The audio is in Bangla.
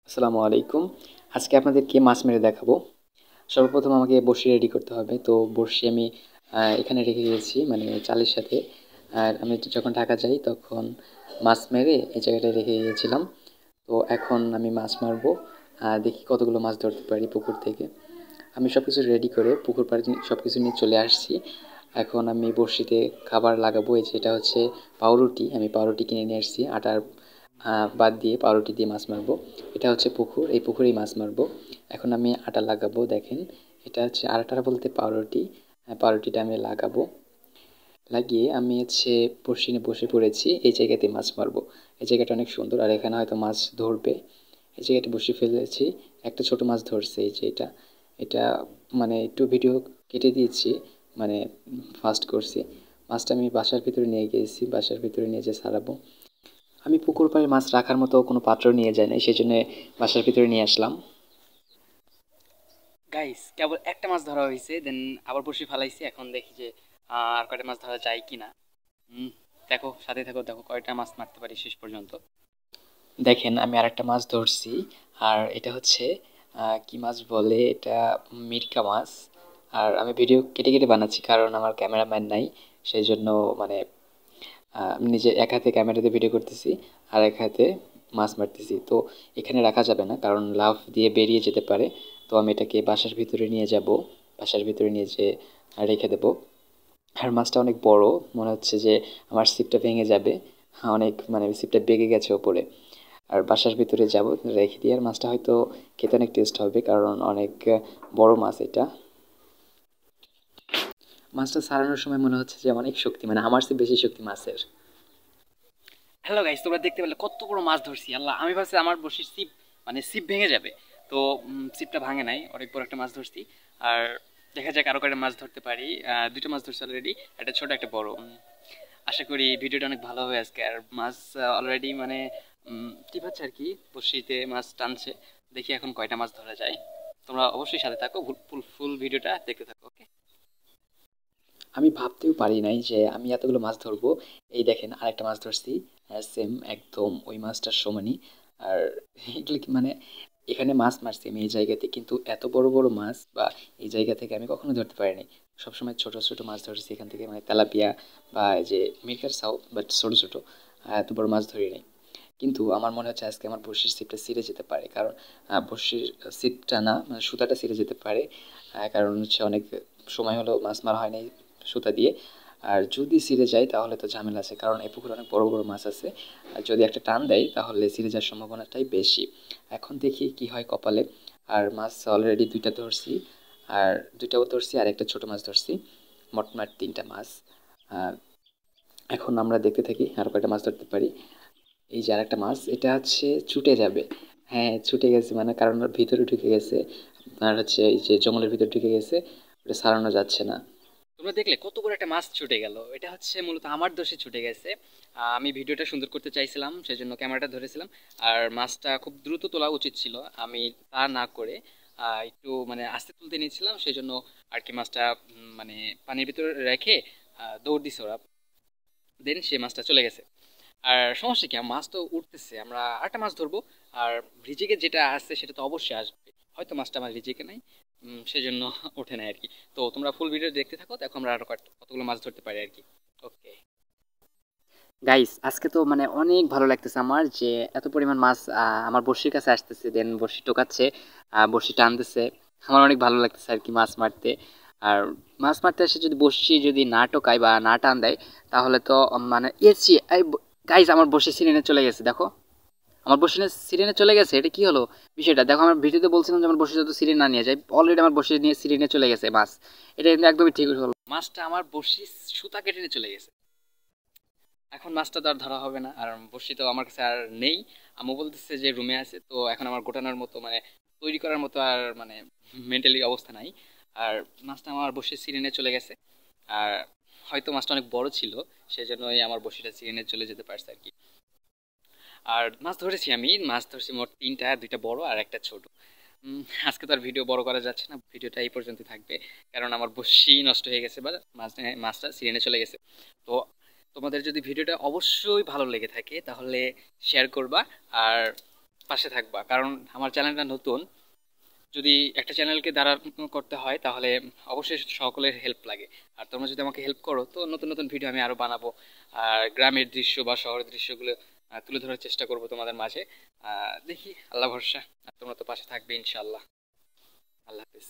আসসালামু আলাইকুম। আজকে আপনাদেরকে মাছ মেরে দেখাবো। সর্বপ্রথম আমাকে বড়শি রেডি করতে হবে। তো বড়শি আমি এখানে রেখে গেছি মানে চালের সাথে। আর আমি যখন ঢাকা যাই তখন মাছ মেরে এই জায়গাটায় রেখে গিয়েছিলাম। তো এখন আমি মাছ মারবো। দেখি কতগুলো মাছ ধরতে পারি পুকুর থেকে। আমি সব কিছু রেডি করে পুকুর পাড়ে সব কিছু নিয়ে চলে আসছি। এখন আমি বড়শিতে খাবার লাগাবো। এই যে এটা হচ্ছে পাউরুটি। আমি পাউরুটি কিনে নিয়ে আসছি। আটার বাদ দিয়ে পাউরুটি দিয়ে মাছ মারবো। এটা হচ্ছে পুকুর, এই পুকুরেই মাছ মারবো। এখন আমি আটা লাগাবো। দেখেন, এটা হচ্ছে আটা বলতে পাউরুটি। পাউরুটিটা আমি লাগাবো। লাগিয়ে আমি হচ্ছে বড়শি নিয়ে বসে পড়েছি। এই জায়গাতে মাছ মারবো। এই জায়গাটা অনেক সুন্দর, আর এখানে হয়তো মাছ ধরবে। এই জায়গাটা বসে ফেলেছি। একটা ছোট মাছ ধরছে। এই যে এটা এটা মানে একটু ভিডিও কেটে দিয়েছি, মানে ফাস্ট করছি। মাছটা আমি বাসার ভিতরে নিয়ে গিয়েছি, বাসার ভিতরে নিয়ে যেয়ে ছাড়াবো। আমি পুকুর পাড়ে মাছ রাখার মতো কোনো পাত্র নিয়ে যাই নাই, সেই জন্য বাসার ভিতরে নিয়ে আসলাম। গাইস কেবল একটা মাছ ধরা হয়েছে, দেন আবার বড়শি ফালাইছি। এখন দেখি যে আর কয়টা মাছ ধরা যায় কিনা। হুম, দেখো সাথে থাকো, দেখো কয়টা মাছ মারতে পারি শেষ পর্যন্ত। দেখেন, আমি আরেকটা মাছ ধরছি। আর এটা হচ্ছে কি মাছ বলে এটা, মিরকা মাছ। আর আমি ভিডিও কেটে কেটে বানাচ্ছি কারণ আমার ক্যামেরাম্যান নাই, সেই জন্য মানে আমি নিজে এক হাতে ক্যামেরাতে ভিডিও করতেছি আর এক হাতে মাছ মারতেছি। তো এখানে রাখা যাবে না কারণ লাফ দিয়ে বেরিয়ে যেতে পারে। তো আমি এটাকে বাসার ভিতরে নিয়ে যাব, বাসার ভিতরে নিয়ে যেয়ে রেখে দেবো। আর মাছটা অনেক বড়, মনে হচ্ছে যে আমার ছিপটা ভেঙে যাবে। অনেক মানে ছিপটা বেঁকে গেছে ওপরে। আর বাসার ভিতরে যাব, রেখে দিয়ে। আর মাছটা হয়তো খেতে অনেক টেস্ট হবে কারণ অনেক বড় মাছ এটা। মাছটা ছাড়ানোর সময় মনে হচ্ছে যে অনেক শক্তি, মানে আমার চেয়ে বেশি শক্তি মাছের। হ্যালো গাইস, তোমরা দেখতে পেলে কত বড় মাছ ধরছি। আল্লাহ, আমি ভাবছি আমার বড়শির ছিপ মানে ছিপ ভেঙে যাবে। তো ছিপটা ভাঙে নাই, অনেক বড় একটা মাছ ধরছি। আর দেখা যাক আরো কয়টা মাছ ধরতে পারি। দুটো মাছ ধরছি অলরেডি, একটা ছোট একটা বড়। আশা করি ভিডিওটা অনেক ভালো হবে আজকে। আর মাছ অলরেডি মানে টিপাচ্ছে আর কি, বড়শিতে মাছ টানছে। দেখি এখন কয়টা মাছ ধরা যায়। তোমরা অবশ্যই সাথে থাকো, ফুল ফুল ভিডিওটা দেখতে থাকো, ওকে? আমি ভাবতেও পারি নাই যে আমি এতগুলো মাছ ধরবো। এই দেখেন, আরেকটা মাছ ধরছি। সেম একদম ওই মাছটার সমানই। আর এগুলো কি মানে, এখানে মাছ মারছি আমি এই জায়গাতে, কিন্তু এত বড় বড় মাছ বা এই জায়গা থেকে আমি কখনো ধরতে পারিনি। সবসময় ছোট ছোট মাছ ধরছি এখান থেকে, মানে তেলাপিয়া বা এই যে মিরকার সাউ, বাট ছোট ছোট। এত বড় মাছ ধরি নাই। কিন্তু আমার মনে হচ্ছে আজকে আমার বড়শির ছিপটা ছিঁড়ে যেতে পারে, কারণ বড়শির ছিপটা না, মানে সুতাটা ছিঁড়ে যেতে পারে। কারণ হচ্ছে অনেক সময় হলো মাছ মারা হয় নাই সুতা দিয়ে। আর যদি ছিঁড়ে যায় তাহলে তো ঝামেলা আছে, কারণ এই পুকুরে অনেক বড় বড় মাছ আছে। আর যদি একটা টান দেয় তাহলে ছিঁড়ে যাওয়ার সম্ভাবনাটাই বেশি। এখন দেখি কি হয় কপালে। আর মাছ অলরেডি দুইটা ধরছি, আর দুইটাও ধরছি আর একটা ছোট মাছ ধরছি। মোটমাট তিনটা মাছ। আহ, এখন আমরা দেখতে থাকি আর কয়টা মাছ ধরতে পারি। এই যে আরেকটা মাছ, এটা হচ্ছে ছুটে যাবে। হ্যাঁ, ছুটে গেছে, মানে কারণ ওর ভিতরে ঢুকে গেছে। আর হচ্ছে এই যে জঙ্গলের ভিতরে ঢুকে গেছে, ওটা সারানো যাচ্ছে না। তোমরা দেখলে কত বড় একটা মাছ ছুটে গেল। এটা হচ্ছে মূলত আমার দোষে ছুটে গেছে। আমি ভিডিওটা সুন্দর করতে চাইছিলাম, সেজন্য ক্যামেরাটা ধরেছিলাম। আর মাছটা খুব দ্রুত তোলা উচিত ছিল, আমি তা না করে একটু মানে আস্তে তুলতে নিয়েছিলাম, সেজন্য আর কি মাছটা মানে পানির ভিতরে রেখে দৌড় দিছে ওরা। দেন সে মাছটা চলে গেছে। আর সমস্যা কি, মাছ তো উঠতেছে, আমরা আরেকটা মাছ ধরবো। আর রিজিকে যেটা আসছে সেটা তো অবশ্যই আসবে। হয়তো মাছটা আমার রিজিকে নাই, সেজন্য ওঠে নাই আর কি। তো তোমরা ফুল ভিডিও দেখতে থাকো, দেখো আমরা আরো কতগুলো মাছ ধরতে পারি আর কি। ওকে গাইস, আজকে তো মানে অনেক ভালো লাগতেছে আমার যে এত পরিমাণ মাছ আমার বড়শির কাছে আসতেছে, দেন বড়শি টোকাচ্ছে, বড়শি টানতেছে। আমার অনেক ভালো লাগতেছে আর কি মাছ মারতে। আর মাছ মারতে এসে যদি বড়শি যদি না টোকায় বা না টান দেয়, তাহলে তো মানে এসছি। গাইস, আমার বড়শি সিরিনে চলে গেছে, দেখো। আমার বড়শি সিরিনে চলে গেছে, এটা কি হলো বিষয়টা দেখো। আমার ভিডিওতে বলছিলাম যে আমার বড়শি যত সিরিন না নিয়ে যায়, অলরেডি আমার বড়শি নিয়ে সিরিনে চলে গেছে মাছ। এটা কিন্তু একদমই ঠিক হলো। মাছটা আমার বড়শি সুতা কেটে নিয়ে চলে গেছে। এখন মাছটা তো আর ধরা হবে না, আর বড়শি তো আমার কাছে আর নেই। আম্মু বলতেছে যে রুমে আছে, তো এখন আমার গোটানোর মতো মানে তৈরি করার মতো আর মানে মেন্টালি অবস্থা নাই। আর মাছটা আমার বড়শির সিরিনে চলে গেছে। আর হয়তো মাছটা অনেক বড় ছিল, সেজন্যই আমার বড়শিটা সিরিনে চলে যেতে পারছে আর কি। আর মাছ ধরেছি, আমি মাছ ধরছি মোট তিনটা, দুইটা বড় আর একটা ছোট। আজকে তো আর ভিডিও বড় করা যাচ্ছে না, ভিডিওটা এই পর্যন্ত থাকবে। কারণ আমার বড়শি নষ্ট হয়ে গেছে বা মাছটা সিরিনে চলে গেছে। তো তোমাদের যদি ভিডিওটা অবশ্যই ভালো লেগে থাকে তাহলে শেয়ার করবা। আর পাশে থাকবা, কারণ আমার চ্যানেলটা নতুন। যদি একটা চ্যানেলকে দাঁড়া করতে হয় তাহলে অবশ্যই সকলের হেল্প লাগে। আর তোমরা যদি আমাকে হেল্প করো তো নতুন নতুন ভিডিও আমি আরো বানাবো, আর গ্রামের দৃশ্য বা শহরের দৃশ্যগুলো তুলে ধরার চেষ্টা করব তোমাদের মাঝে। দেখি, আল্লাহ ভরসা। আর তোমরা তো পাশে থাকবে ইনশাআল্লাহ। আল্লাহ হাফিজ।